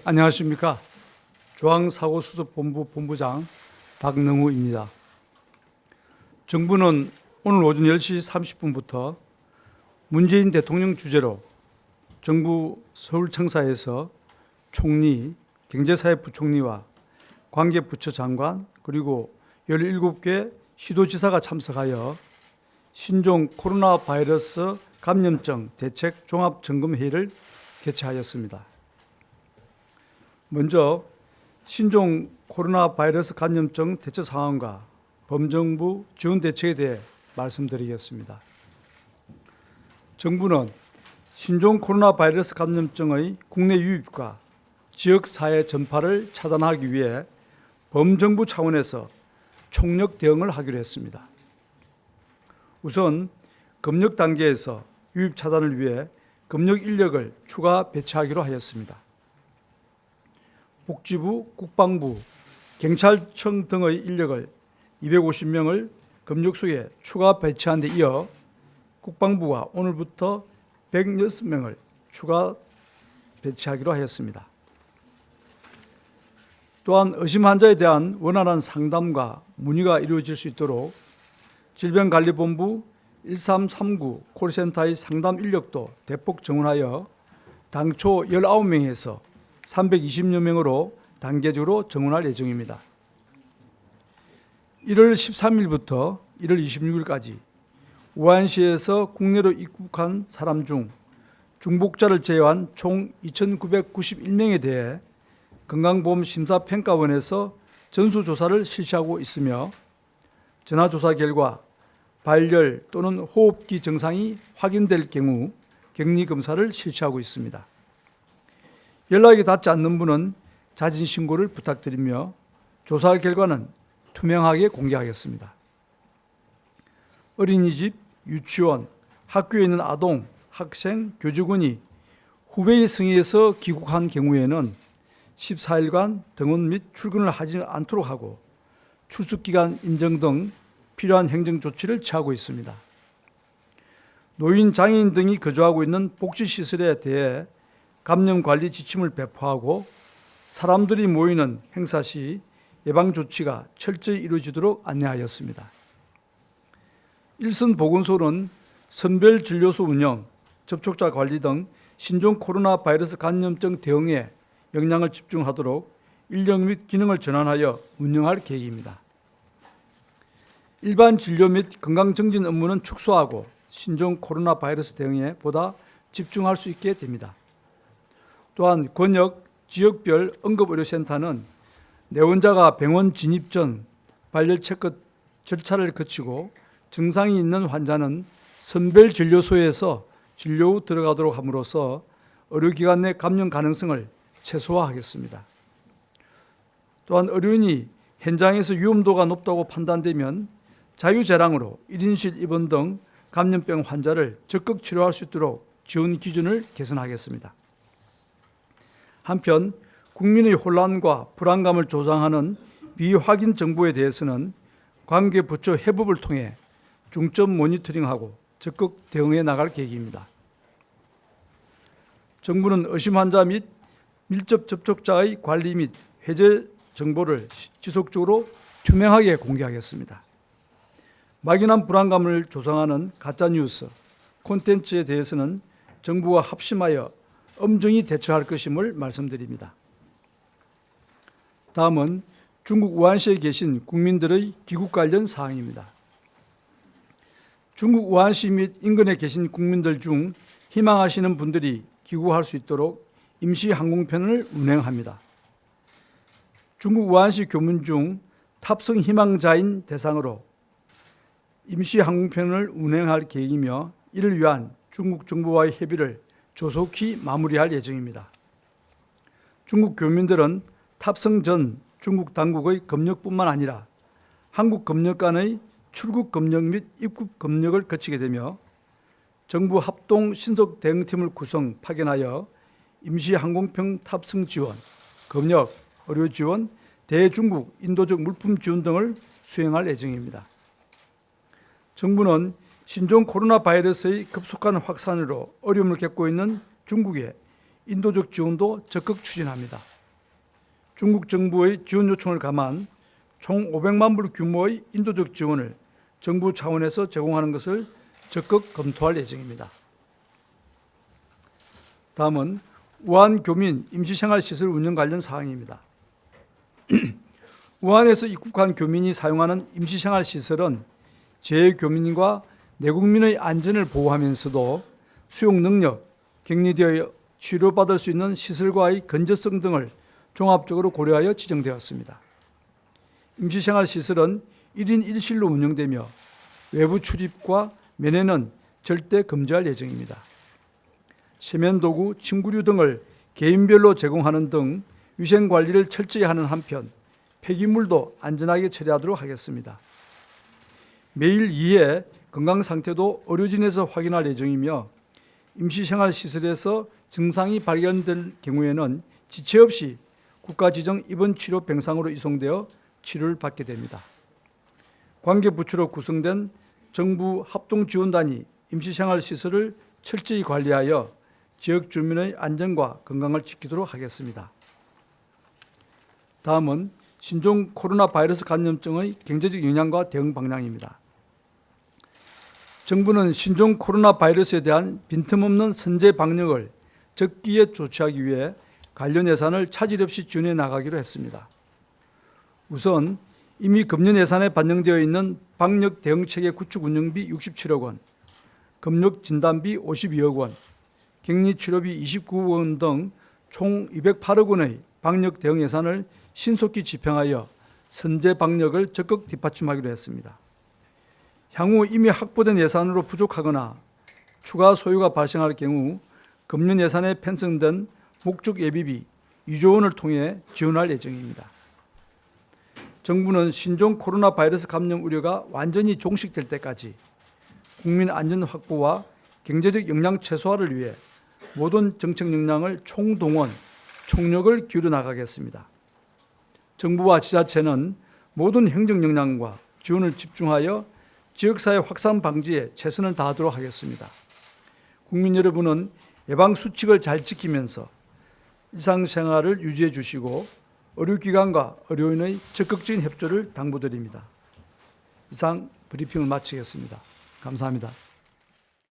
안녕하십니까. 중앙사고수습본부 본부장 박능우입니다. 정부는 오늘 오전 10시 30분부터 문재인 대통령 주재로 정부 서울청사에서 총리, 경제사회부총리와 관계부처 장관 그리고 17개 시도지사가 참석하여 신종 코로나 바이러스 감염증 대책 종합점검회의를 개최하였습니다. 먼저 신종 코로나 바이러스 감염증 대처 상황과 범정부 지원 대책에 대해 말씀드리겠습니다. 정부는 신종 코로나 바이러스 감염증의 국내 유입과 지역사회 전파를 차단하기 위해 범정부 차원에서 총력 대응을 하기로 했습니다. 우선 검역 단계에서 유입 차단을 위해 검역 인력을 추가 배치하기로 하였습니다. 복지부, 국방부, 경찰청 등의 인력을 250명을 검역소에 추가 배치한 데 이어 국방부가 오늘부터 106명을 추가 배치하기로 하였습니다. 또한 의심 환자에 대한 원활한 상담과 문의가 이루어질 수 있도록 질병관리본부 1339 콜센터의 상담 인력도 대폭 증원하여 당초 19명에서 320여 명으로 단계적으로 증원할 예정입니다. 1월 13일부터 1월 26일까지 우한시에서 국내로 입국한 사람 중 중복자를 제외한 총 2,991명에 대해 건강보험심사평가원에서 전수조사를 실시하고 있으며 전화조사 결과 발열 또는 호흡기 증상이 확인될 경우 격리검사를 실시하고 있습니다. 연락이 닿지 않는 분은 자진 신고를 부탁드리며 조사 결과는 투명하게 공개하겠습니다. 어린이집, 유치원, 학교에 있는 아동, 학생, 교직원이 후베이 승인에서 귀국한 경우에는 14일간 등원 및 출근을 하지 않도록 하고 출석기간 인정 등 필요한 행정조치를 취하고 있습니다. 노인, 장애인 등이 거주하고 있는 복지시설에 대해 감염관리 지침을 배포하고 사람들이 모이는 행사 시 예방조치가 철저히 이루어지도록 안내하였습니다. 일선 보건소는 선별진료소 운영, 접촉자 관리 등 신종 코로나 바이러스 감염증 대응에 역량을 집중하도록 인력 및 기능을 전환하여 운영할 계획입니다. 일반 진료 및 건강증진 업무는 축소하고 신종 코로나 바이러스 대응에 보다 집중할 수 있게 됩니다. 또한 권역, 지역별 응급의료센터는 내원자가 병원 진입 전 발열 체크 절차를 거치고 증상이 있는 환자는 선별진료소에서 진료 후 들어가도록 함으로써 의료기관 내 감염 가능성을 최소화하겠습니다. 또한 의료인이 현장에서 위험도가 높다고 판단되면 자유재량으로 1인실 입원 등 감염병 환자를 적극 치료할 수 있도록 지원 기준을 개선하겠습니다. 한편 국민의 혼란과 불안감을 조장하는 비확인 정보에 대해서는 관계부처 해법을 통해 중점 모니터링하고 적극 대응해 나갈 계획입니다. 정부는 의심 환자 및 밀접 접촉자의 관리 및 해제 정보를 지속적으로 투명하게 공개하겠습니다. 막연한 불안감을 조성하는 가짜뉴스, 콘텐츠에 대해서는 정부와 합심하여 엄정히 대처할 것임을 말씀드립니다. 다음은 중국 우한시에 계신 국민들의 귀국 관련 사항입니다. 중국 우한시 및 인근에 계신 국민들 중 희망하시는 분들이 귀국할 수 있도록 임시 항공편을 운행합니다. 중국 우한시 교문 중 탑승 희망자인 대상으로 임시 항공편을 운행할 계획이며 이를 위한 중국 정부와의 협의를 조속히 마무리할 예정입니다. 중국 교민들은 탑승 전 중국 당국의 검역뿐만 아니라 한국 검역 간의 출국 검역 및 입국 검역을 거치게 되며 정부 합동 신속 대응팀을 파견하여 임시 항공편 탑승 지원, 검역, 의료 지원, 대중국 인도적 물품 지원 등을 수행할 예정입니다. 정부는 신종 코로나 바이러스의 급속한 확산으로 어려움을 겪고 있는 중국에 인도적 지원도 적극 추진합니다. 중국 정부의 지원 요청을 감안 총 500만 불 규모의 인도적 지원을 정부 차원에서 제공하는 것을 적극 검토할 예정입니다. 다음은 우한 교민 임시생활시설 운영 관련 사항입니다. 우한에서 입국한 교민이 사용하는 임시생활시설은 재교민과 내국민의 안전을 보호하면서도 수용 능력, 격리되어 치료받을 수 있는 시설과의 건전성 등을 종합적으로 고려하여 지정되었습니다. 임시생활시설은 1인 1실로 운영되며 외부 출입과 면회는 절대 금지할 예정입니다. 세면도구, 침구류 등을 개인별로 제공하는 등 위생관리를 철저히 하는 한편 폐기물도 안전하게 처리하도록 하겠습니다. 매일 2회 건강상태도 의료진에서 확인할 예정이며 임시생활시설에서 증상이 발견될 경우에는 지체 없이 국가지정 입원치료 병상으로 이송되어 치료를 받게 됩니다. 관계부처로 구성된 정부 합동지원단이 임시생활시설을 철저히 관리하여 지역 주민의 안전과 건강을 지키도록 하겠습니다. 다음은 신종 코로나 바이러스 감염증의 경제적 영향과 대응 방향입니다. 정부는 신종 코로나 바이러스에 대한 빈틈없는 선제 방역을 적기에 조치하기 위해 관련 예산을 차질 없이 지원해 나가기로 했습니다. 우선 이미 금년 예산에 반영되어 있는 방역 대응체계 구축 운영비 67억 원, 검역 진단비 52억 원, 격리 치료비 29억 원 등 총 208억 원의 방역 대응 예산을 신속히 집행하여 선제 방역을 적극 뒷받침하기로 했습니다. 향후 이미 확보된 예산으로 부족하거나 추가 소요가 발생할 경우 금년 예산에 편성된 목적 예비비 2조 원을 통해 지원할 예정입니다. 정부는 신종 코로나 바이러스 감염 우려가 완전히 종식될 때까지 국민 안전 확보와 경제적 영향 최소화를 위해 모든 정책 역량을 총동원, 총력을 기울여 나가겠습니다. 정부와 지자체는 모든 행정 역량과 지원을 집중하여 지역사회 확산 방지에 최선을 다하도록 하겠습니다. 국민 여러분은 예방수칙을 잘 지키면서 일상생활을 유지해 주시고 의료기관과 의료인의 적극적인 협조를 당부드립니다. 이상 브리핑을 마치겠습니다. 감사합니다.